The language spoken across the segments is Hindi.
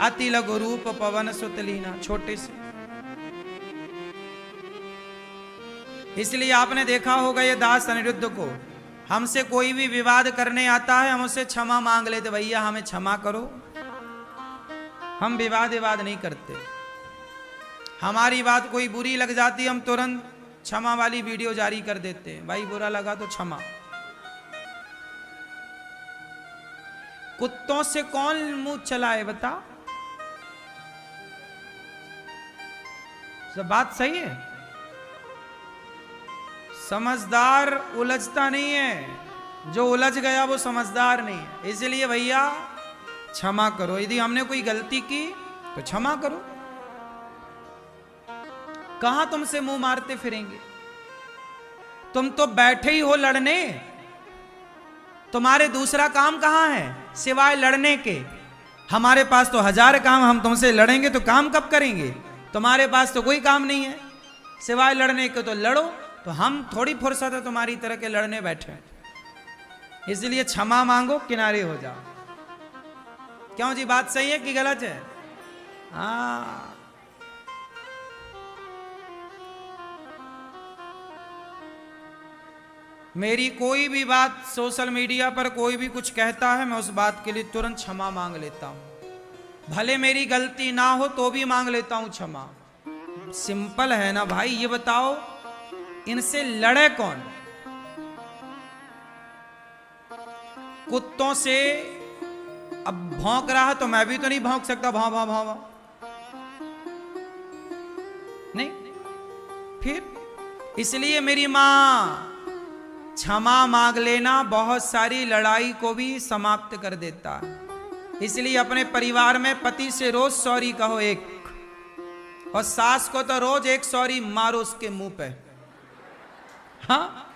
अति लघु रूप पवन सुत लीना, छोटे से। इसलिए आपने देखा होगा ये दास अनिरुद्ध को, हमसे कोई भी विवाद करने आता है हम उससे क्षमा मांग लेते, भैया हमें क्षमा करो। हम विवाद नहीं करते। हमारी बात कोई बुरी लग जाती हम तुरंत क्षमा वाली वीडियो जारी कर देते हैं, भाई बुरा लगा तो क्षमा। कुत्तों से कौन मुंह चलाए बता? सब बात सही है। समझदार उलझता नहीं है, जो उलझ गया वो समझदार नहीं है। इसलिए भैया क्षमा करो, यदि हमने कोई गलती की तो क्षमा करो। कहां तुमसे मुंह मारते फिरेंगे? तुम तो बैठे ही हो लड़ने, तुम्हारे दूसरा काम कहां है सिवाय लड़ने के? हमारे पास तो 1000 काम, हम तुमसे लड़ेंगे तो काम कब करेंगे? तुम्हारे पास तो कोई काम नहीं है सिवाय लड़ने के, तो लड़ो। तो हम थोड़ी फुर्सत है तुम्हारी तरह के लड़ने बैठे। इसलिए क्षमा मांगो, किनारे हो जाओ। क्यों जी, बात सही है कि गलत है? हाँ, मेरी कोई भी बात सोशल मीडिया पर कोई भी कुछ कहता है, मैं उस बात के लिए तुरंत क्षमा मांग लेता हूं। भले मेरी गलती ना हो तो भी मांग लेता हूं क्षमा। सिंपल है ना भाई। ये बताओ इनसे लड़े कौन? कुत्तों से अब भौंक रहा है तो मैं भी तो नहीं भौंक सकता, भाव भाव भाव नहीं। फिर इसलिए मेरी मां क्षमा मांग लेना बहुत सारी लड़ाई को भी समाप्त कर देता है। इसलिए अपने परिवार में पति से रोज सॉरी कहो एक, और सास को तो रोज एक सॉरी मारो उसके मुंह पे। हाँ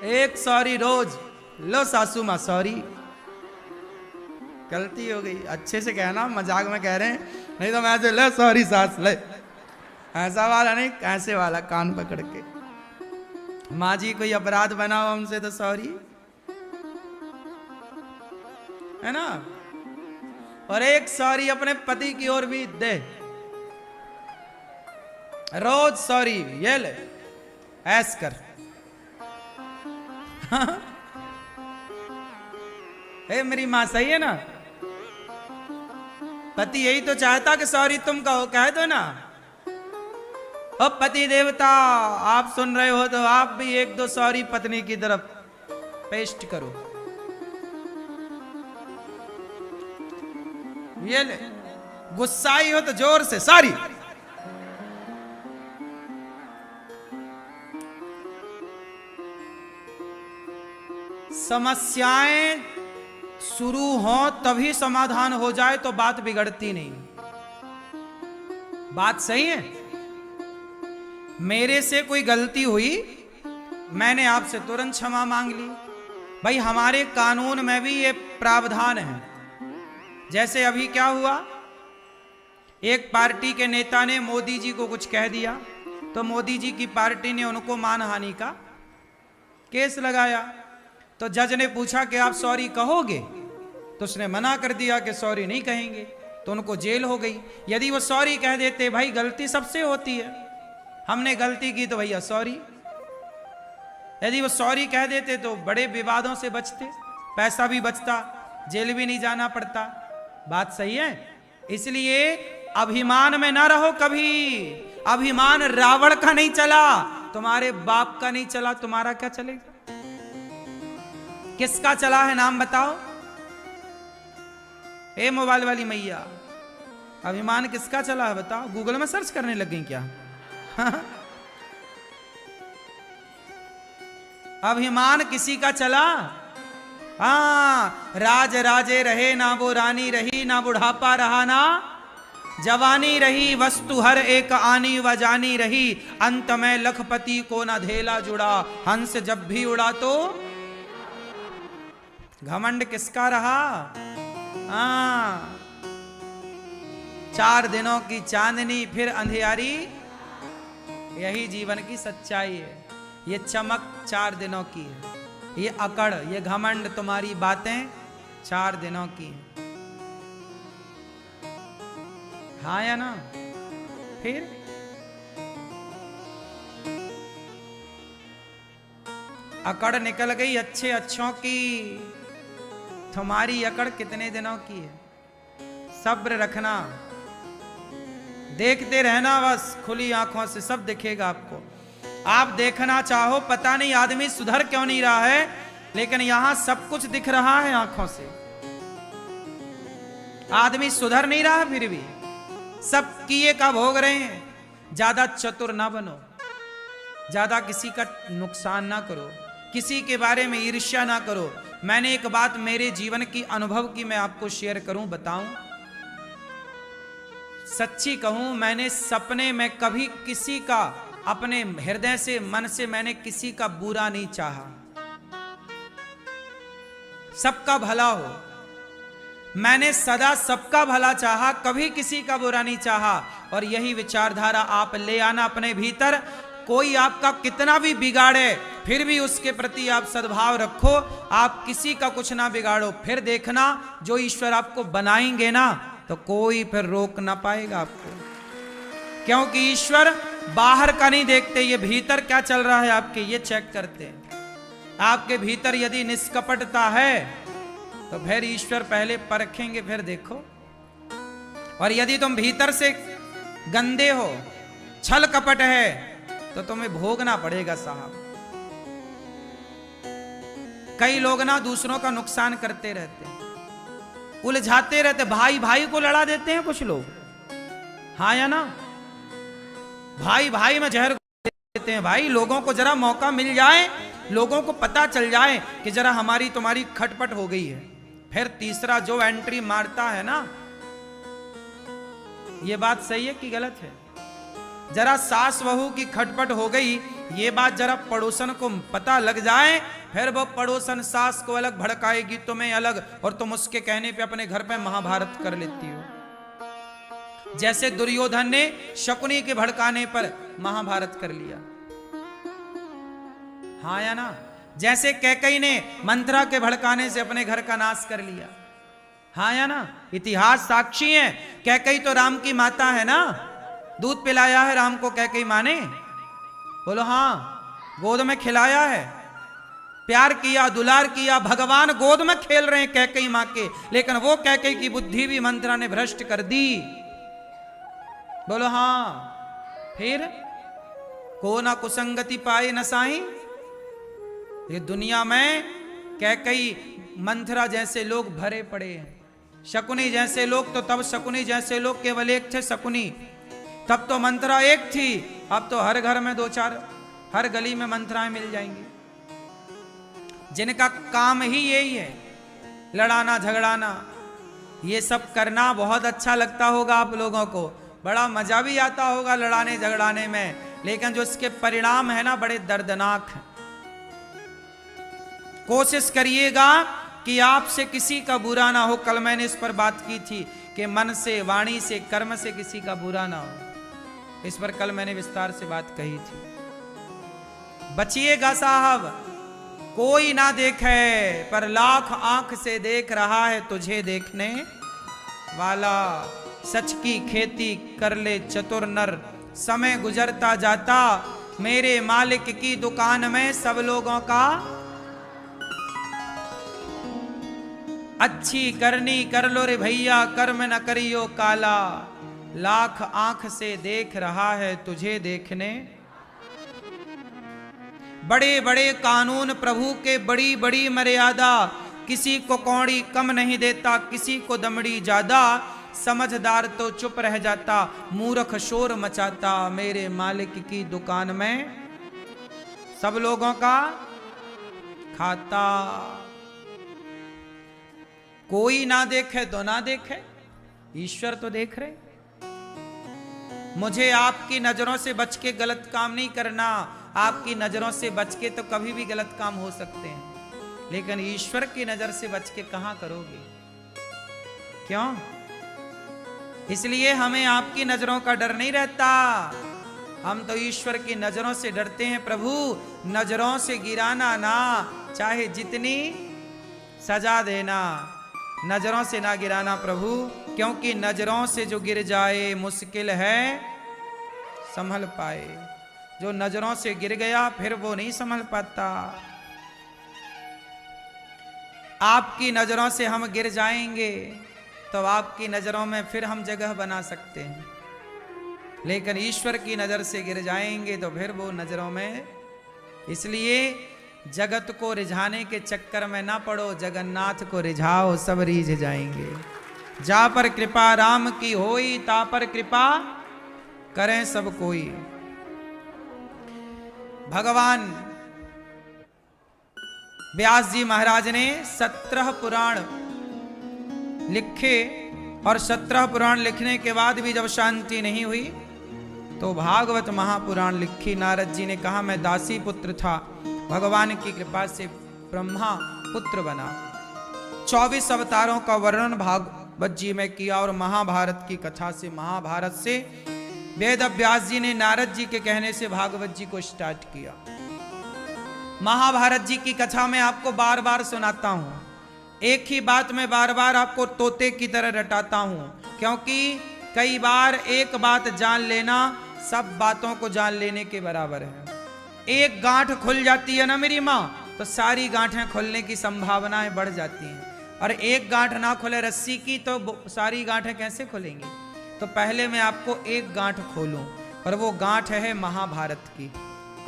एक सॉरी रोज। लो सासू मां सॉरी, गलती हो गई। अच्छे से कहना, मजाक में कह रहे हैं, नहीं तो मैं ऐसे ले सॉरी सास ले, ऐसा वाला नहीं, कैसे वाला कान पकड़ के। माँ जी कोई अपराध बना हो हमसे तो सॉरी, है ना। और एक सॉरी अपने पति की ओर भी दे, रोज सॉरी, ये ले ऐस कर। हे मेरी माँ सही है ना। पति यही तो चाहता कि सॉरी तुम कहो, कह दो ना। अब पति देवता आप सुन रहे हो तो आप भी 1-2 सॉरी पत्नी की तरफ पेस्ट करो। ये ले, गुस्साई हो तो जोर से सॉरी। समस्याएं शुरू हो तभी समाधान हो जाए तो बात बिगड़ती नहीं। बात सही है। मेरे से कोई गलती हुई, मैंने आपसे तुरंत क्षमा मांग ली। भाई हमारे कानून में भी ये प्रावधान है। जैसे अभी क्या हुआ, एक पार्टी के नेता ने मोदी जी को कुछ कह दिया, तो मोदी जी की पार्टी ने उनको मानहानि का केस लगाया। तो जज ने पूछा कि आप सॉरी कहोगे? तो उसने मना कर दिया कि सॉरी नहीं कहेंगे, तो उनको जेल हो गई। यदि वो सॉरी कह देते, भाई गलती सबसे होती है, हमने गलती की तो भैया सॉरी। यदि वो सॉरी कह देते तो बड़े विवादों से बचते, पैसा भी बचता, जेल भी नहीं जाना पड़ता। बात सही है। इसलिए अभिमान में ना रहो कभी। अभिमान रावण का नहीं चला, तुम्हारे बाप का नहीं चला, तुम्हारा क्या चलेगा? किसका चला है नाम बताओ। ए मोबाइल वाली मैया, अभिमान किसका चला है बताओ? गूगल में सर्च करने लग गई क्या? अभिमान किसी का चला? हाँ, राज राजे रहे ना वो रानी रही, ना बुढ़ापा रहा ना जवानी रही, वस्तु हर एक आनी व जानी रही, अंत में लखपति को न धेला जुड़ा, हंस जब भी उड़ा तो घमंड किसका रहा? हाँ, 4 दिनों की चांदनी फिर अंधियारी, यही जीवन की सच्चाई है। ये चमक 4 दिनों की है। ये अकड़, ये घमंड, तुम्हारी बातें 4 दिनों की हैं। हाँ या ना? फिर अकड़ निकल गई अच्छे अच्छों की, तुम्हारी अकड़ कितने दिनों की है? सब्र रखना, देखते रहना, बस खुली आंखों से सब दिखेगा आपको। आप देखना चाहो, पता नहीं आदमी सुधर क्यों नहीं रहा है, लेकिन यहां सब कुछ दिख रहा है आंखों से। आदमी सुधर नहीं रहा, फिर भी सब किए का भोग रहे हैं। ज्यादा चतुर ना बनो, ज्यादा किसी का नुकसान ना करो, किसी के बारे में ईर्ष्या ना करो। मैंने एक बात मेरे जीवन की अनुभव की मैं आपको शेयर करूं, बताऊं। सच्ची कहूं, मैंने सपने में कभी किसी का, अपने हृदय से, मन से मैंने किसी का बुरा नहीं चाहा। सबका भला हो, मैंने सदा सबका भला चाहा, कभी किसी का बुरा नहीं चाहा। और यही विचारधारा आप ले आना अपने भीतर। कोई आपका कितना भी बिगाड़े, फिर भी उसके प्रति आप सद्भाव रखो। आप किसी का कुछ ना बिगाड़ो, फिर देखना जो ईश्वर आपको बनाएंगे ना, तो कोई फिर रोक ना पाएगा आपको। क्योंकि ईश्वर बाहर का नहीं देखते, ये भीतर क्या चल रहा है आपके, ये चेक करते हैं। आपके भीतर यदि निष्कपटता है तो फिर ईश्वर पहले परखेंगे, फिर देखो। और यदि तुम भीतर से गंदे हो, छल कपट है, तो तुम्हें भोगना पड़ेगा साहब। कई लोग ना दूसरों का नुकसान करते रहते हैं, उलझाते रहते, भाई भाई को लड़ा देते हैं कुछ लोग। हाँ या ना? भाई भाई में जहर देते हैं। भाई लोगों को जरा मौका मिल जाए, लोगों को पता चल जाए कि जरा हमारी तुम्हारी खटपट हो गई है, फिर तीसरा जो एंट्री मारता है ना, ये बात सही है कि गलत है? जरा सास बहू की खटपट हो गई, ये बात जरा पड़ोसन को पता लग जाए, फिर वो पड़ोसन सास को अलग भड़काएगी, तुम्हें अलग, और तुम उसके कहने पे अपने घर पे महाभारत कर लेती हो। जैसे दुर्योधन ने शकुनी के भड़काने पर महाभारत कर लिया। हाँ या ना? जैसे कैकई ने मंथरा के भड़काने से अपने घर का नाश कर लिया। हाँ या ना? इतिहास साक्षी है। कैकई तो राम की माता है ना, दूध पिलाया है राम को कैकई माँ ने, बोलो हाँ, गोद में खिलाया है, प्यार किया, दुलार किया। भगवान गोद में खेल रहे हैं कैकई माँ के, लेकिन वो कैकई की बुद्धि भी मंथरा ने भ्रष्ट कर दी, बोलो हाँ। फिर को ना कुसंगति पाए न साई। ये दुनिया में कैकई, मंथरा जैसे लोग भरे पड़े हैं। शकुनी जैसे लोग, तो तब शकुनी जैसे लोग केवल एक थे, शकुनी। तब तो मंथरा एक थी, अब तो हर घर में 2-4, हर गली में मंथराएं मिल जाएंगी, जिनका काम ही यही है, लड़ाना झगड़ाना। ये सब करना बहुत अच्छा लगता होगा आप लोगों को, बड़ा मजा भी आता होगा लड़ाने झगड़ाने में, लेकिन जो इसके परिणाम है ना, बड़े दर्दनाक हैं। कोशिश करिएगा कि आपसे किसी का बुरा ना हो। कल मैंने इस पर बात की थी कि मन से, वाणी से, कर्म से किसी का बुरा ना हो। इस पर कल मैंने विस्तार से बात कही थी। बचिएगा साहब, कोई ना देखे पर लाख आंख से देख रहा है तुझे देखने वाला। सच की खेती कर ले चतुर नर, समय गुजरता जाता, मेरे मालिक की दुकान में सब लोगों का। अच्छी करनी कर लो रे भैया, कर्म न करियो काला, लाख आंख से देख रहा है तुझे देखने। बड़े बड़े कानून प्रभु के, बड़ी बड़ी मर्यादा, किसी को कौड़ी कम नहीं देता, किसी को दमड़ी ज्यादा। समझदार तो चुप रह जाता, मूर्ख शोर मचाता, मेरे मालिक की दुकान में सब लोगों का खाता। कोई ना देखे तो ना देखे, ईश्वर तो देख रहे। मुझे आपकी नजरों से बच के गलत काम नहीं करना। आपकी नजरों से बच के तो कभी भी गलत काम हो सकते हैं, लेकिन ईश्वर की नजर से बच के कहां करोगे? क्यों? इसलिए हमें आपकी नजरों का डर नहीं रहता, हम तो ईश्वर की नजरों से डरते हैं। प्रभु नजरों से गिराना ना, चाहे जितनी सजा देना, नजरों से ना गिराना प्रभु, क्योंकि नजरों से जो गिर जाए मुश्किल है संभल पाए। जो नजरों से गिर गया फिर वो नहीं संभल पाता। आपकी नजरों से हम गिर जाएंगे तो आपकी नजरों में फिर हम जगह बना सकते हैं, लेकिन ईश्वर की नजर से गिर जाएंगे तो फिर वो नजरों में। इसलिए जगत को रिझाने के चक्कर में ना पड़ो, जगन्नाथ को रिझाओ, सब रीझ जाएंगे। जा पर कृपा राम की होई, ता पर कृपा करें सब कोई। भगवान व्यास जी महाराज ने 17 पुराण लिखे, और 17 पुराण लिखने के बाद भी जब शांति नहीं हुई तो भागवत महापुराण लिखी। नारद जी ने कहा मैं दासी पुत्र था, भगवान की कृपा से ब्रह्मा पुत्र बना। 24 अवतारों का वर्णन भागवत जी में किया, और महाभारत की कथा से, महाभारत से वेद व्यास जी ने नारद जी के कहने से भागवत जी को स्टार्ट किया। महाभारत जी की कथा में आपको बार बार सुनाता हूं, एक ही बात में बार बार आपको तोते की तरह रटाता हूं, क्योंकि कई बार एक बात जान लेना सब बातों को जान लेने के बराबर है। एक गांठ खुल जाती है ना मेरी माँ, तो सारी गांठें खुलने की संभावनाएं बढ़ जाती हैं, और एक गांठ ना खुले रस्सी की तो सारी गांठें कैसे खुलेंगी। तो पहले मैं आपको एक गांठ खोलूं, और वो गांठ है महाभारत की।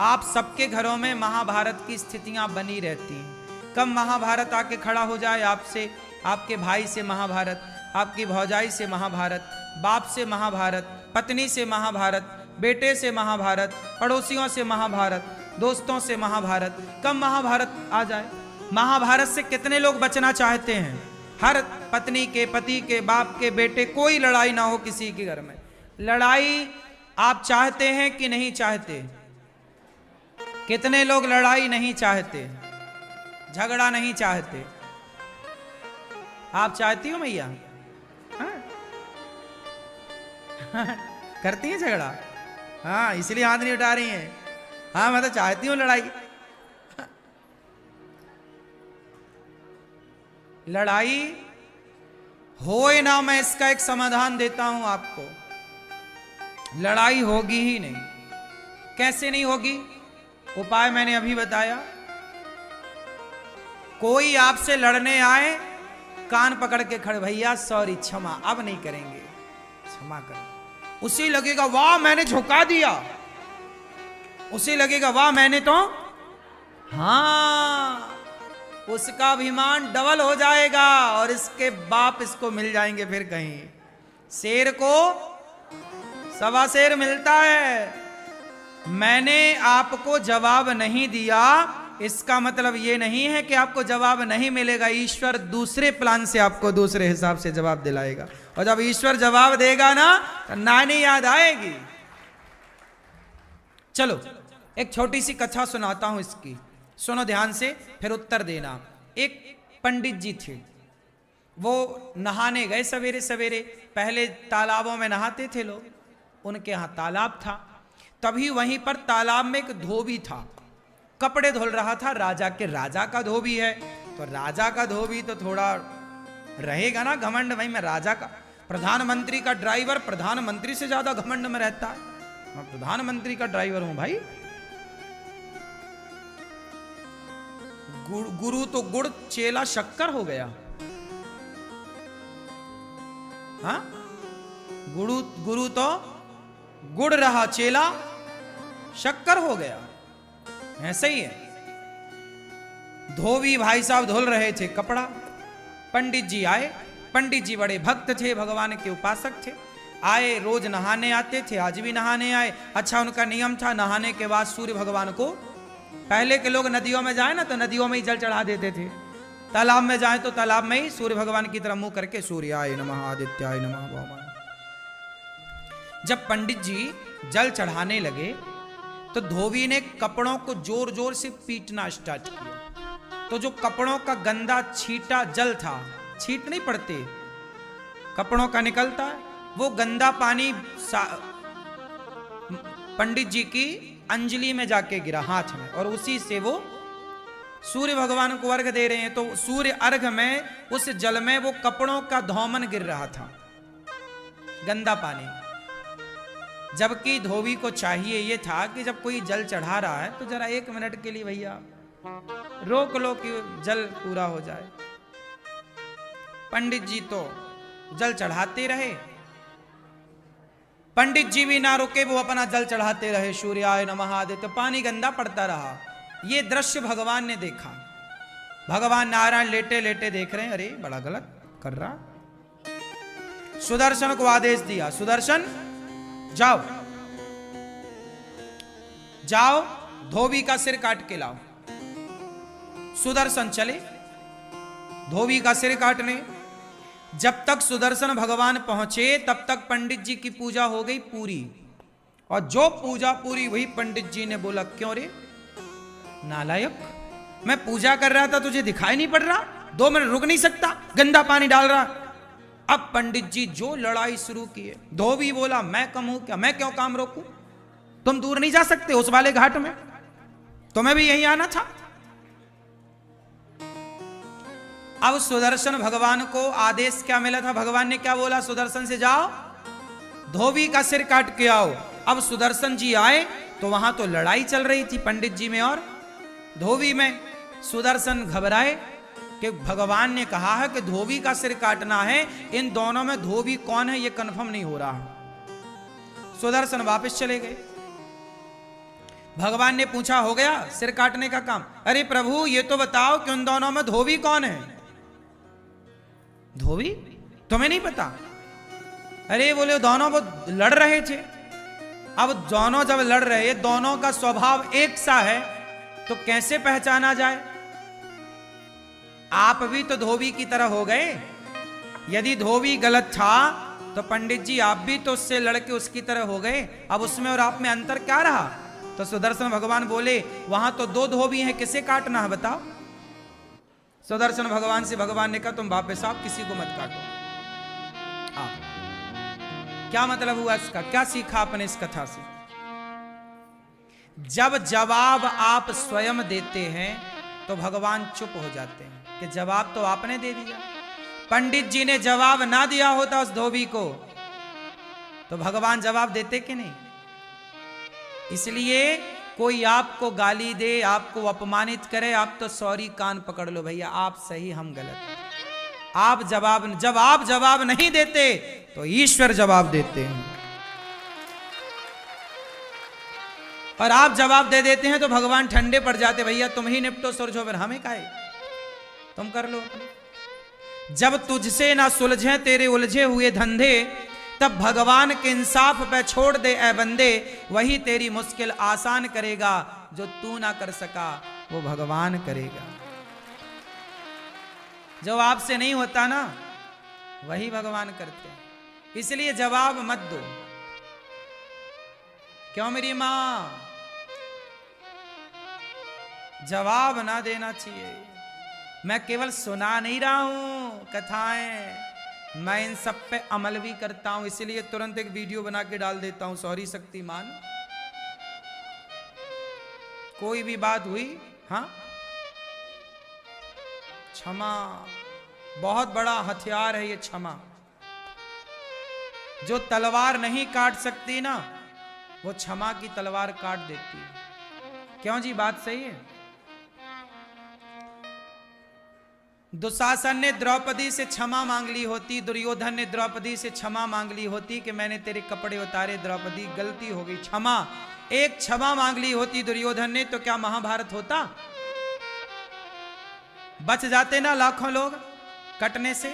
आप सबके घरों में महाभारत की स्थितियां बनी रहती हैं। कब महाभारत आके खड़ा हो जाए आपसे, आपके भाई से महाभारत, आपकी भौजाई से महाभारत, बाप से महाभारत, पत्नी से महाभारत, बेटे से महाभारत, पड़ोसियों से महाभारत, दोस्तों से महाभारत, कब महाभारत आ जाए। महाभारत से कितने लोग बचना चाहते हैं। हर पत्नी के, पति के, बाप के, बेटे, कोई लड़ाई ना हो किसी के घर में। लड़ाई आप चाहते हैं कि नहीं चाहते? कितने लोग लड़ाई नहीं चाहते, झगड़ा नहीं चाहते? आप चाहती हो मैया? हाँ? करती है झगड़ा? हाँ, इसलिए हाथ नहीं उठा रही हैं। हाँ, मैं तो चाहती हूं लड़ाई। लड़ाई होए ना, मैं इसका एक समाधान देता हूं आपको। लड़ाई होगी ही नहीं। कैसे नहीं होगी? उपाय मैंने अभी बताया। कोई आपसे लड़ने आए, कान पकड़ के खड़े, भैया सॉरी, क्षमा, अब नहीं करेंगे, क्षमा कर। उसे लगेगा वाह मैंने झुका दिया, उसे लगेगा वाह मैंने तो, हाँ, उसका अभिमान डबल हो जाएगा, और इसके बाप इसको मिल जाएंगे फिर कहीं। शेर को सवा शेर मिलता है। मैंने आपको जवाब नहीं दिया, इसका मतलब ये नहीं है कि आपको जवाब नहीं मिलेगा। ईश्वर दूसरे प्लान से आपको दूसरे हिसाब से जवाब दिलाएगा, और जब ईश्वर जवाब देगा ना तो नानी याद आएगी। चलो एक छोटी सी कथा सुनाता हूं इसकी, सुनो ध्यान से, फिर उत्तर देना। एक पंडित जी थे, वो नहाने गए सवेरे सवेरे। पहले तालाबों में नहाते थे लोग, उनके यहां तालाब था। तभी वहीं पर तालाब में एक धोबी था, कपड़े धुल रहा था। राजा के, राजा का धोबी है तो राजा का धोबी तो थोड़ा रहेगा ना घमंड, भाई मैं राजा का, प्रधानमंत्री का ड्राइवर प्रधानमंत्री से ज्यादा घमंड में रहता है, मैं प्रधानमंत्री का ड्राइवर हूं भाई। गुरु तो गुड़, चेला शक्कर हो गया। हाँ, गुरु तो गुड़ रहा, चेला शक्कर हो गया। ऐसा ही है। धोबी भाई साहब धुल रहे थे कपड़ा, पंडित जी आए। पंडित जी बड़े भक्त थे, भगवान के उपासक थे। आए, रोज नहाने आते थे, आज भी नहाने आए। अच्छा, उनका नियम था नहाने के बाद सूर्य भगवान को, पहले के लोग नदियों में जाए ना तो नदियों में ही जल चढ़ा देते थे, तालाब में जाए तो तालाब में ही सूर्य भगवान की तरफ मुंह करके सूर्याय नमः, आदित्याय नमः भगवान। जब पंडित जी जल चढ़ाने लगे तो धोबी ने कपड़ों को जोर जोर से पीटना स्टार्ट किया। तो जो कपड़ों का गंदा छीटा जल था, छीट नहीं पड़ते, कपड़ों का निकलता है, वो गंदा पानी पंडित जी की अंजलि में जाके गिरा, हाथ में, और उसी से वो सूर्य भगवान को अर्घ दे रहे हैं, तो सूर्य अर्घ में उस जल में वो कपड़ों का धौमन गिर रहा था, गंदा पानी। जबकि धोबी को चाहिए ये था कि जब कोई जल चढ़ा रहा है तो जरा 1 मिनट के लिए भैया रोक लो कि जल पूरा हो जाए। पंडित जी तो जल चढ़ाते रहे, पंडित जी भी ना रुके, वो अपना जल चढ़ाते रहे, सूर्याय नमः आदित्य, तो पानी गंदा पड़ता रहा। ये दृश्य भगवान ने देखा। भगवान नारायण लेटे लेटे देख रहे हैं, अरे बड़ा गलत कर रहा। सुदर्शन को आदेश दिया, सुदर्शन जाओ जाओ धोबी का सिर काट के लाओ। सुदर्शन चले धोबी का सिर काटने। जब तक सुदर्शन भगवान पहुंचे तब तक पंडित जी की पूजा हो गई पूरी, और जो पूजा पूरी हुई पंडित जी ने बोला, क्यों रे नालायक, मैं पूजा कर रहा था तुझे दिखाई नहीं पड़ रहा? 2 मिनट रुक नहीं सकता? गंदा पानी डाल रहा। अब पंडित जी जो लड़ाई शुरू की है। धोबी बोला, मैं कम हूं क्या, मैं क्यों काम रोकूं? तुम दूर नहीं जा सकते उस वाले घाट में, तुम्हें भी यहीं आना था। अब सुदर्शन भगवान को आदेश क्या मिला था? भगवान ने क्या बोला? सुदर्शन से जाओ धोबी का सिर काट के आओ। अब सुदर्शन जी आए तो वहां तो लड़ाई चल रही थी पंडित जी में और धोबी में। सुदर्शन घबराए कि भगवान ने कहा है कि धोबी का सिर काटना है, इन दोनों में धोबी कौन है ये कंफर्म नहीं हो रहा। सुदर्शन वापस चले गए। भगवान ने पूछा, हो गया सिर काटने का काम? अरे प्रभु ये तो बताओ कि उन दोनों में धोबी कौन है? धोबी तुम्हें नहीं पता? अरे बोले दोनों वो लड़ रहे थे। अब दोनों जब लड़ रहे, दोनों का स्वभाव एक सा है तो कैसे पहचाना जाए? आप भी तो धोबी की तरह हो गए। यदि धोबी गलत था तो पंडित जी आप भी तो उससे लड़के उसकी तरह हो गए। अब उसमें और आप में अंतर क्या रहा? तो सुदर्शन भगवान बोले, वहां तो 2 धोबी हैं, किसे काटना है बताओ? सुदर्शन भगवान से भगवान ने कहा, तुम वापस आओ, किसी को मत काटो। क्या मतलब हुआ इसका? क्या सीखा आपने इस कथा से? जब जवाब आप स्वयं देते हैं तो भगवान चुप हो जाते हैं कि जवाब तो आपने दे दिया। पंडित जी ने जवाब ना दिया होता उस धोबी को तो भगवान जवाब देते कि नहीं? इसलिए कोई आपको गाली दे, आपको अपमानित करे, आप तो सॉरी कान पकड़ लो, भैया आप सही हम गलत। आप जब आप जवाब नहीं देते तो ईश्वर जवाब देते हैं, और आप जवाब दे देते हैं तो भगवान ठंडे पड़ जाते, भैया तुम ही निपटो सुलझो, फिर हमें काहे, तुम कर लो अपने। जब तुझसे ना सुलझे तेरे उलझे हुए धंधे, तब भगवान के इंसाफ पे छोड़ दे ए बंदे, वही तेरी मुश्किल आसान करेगा, जो तू ना कर सका वो भगवान करेगा। जो आपसे नहीं होता ना वही भगवान करते हैं। इसलिए जवाब मत दो। क्यों मेरी मां? जवाब ना देना चाहिए। मैं केवल सुना नहीं रहा हूं कथाएं, मैं इन सब पे अमल भी करता हूं, इसलिए तुरंत एक वीडियो बना के डाल देता हूं। सॉरी शक्तिमान, कोई भी बात हुई, हाँ क्षमा बहुत बड़ा हथियार है ये क्षमा। जो तलवार नहीं काट सकती ना वो क्षमा की तलवार काट देती है। क्यों जी, बात सही है। दुशासन ने द्रौपदी से क्षमा मांग ली होती, दुर्योधन ने द्रौपदी से क्षमा मांग ली होती कि मैंने तेरे कपड़े उतारे द्रौपदी, गलती हो गई, क्षमा। एक क्षमा मांग ली होती दुर्योधन ने तो क्या महाभारत होता? बच जाते ना लाखों लोग कटने से।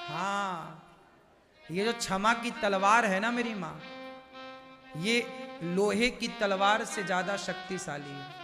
हाँ, ये जो क्षमा की तलवार है ना मेरी मां, ये लोहे की तलवार से ज्यादा शक्तिशाली है।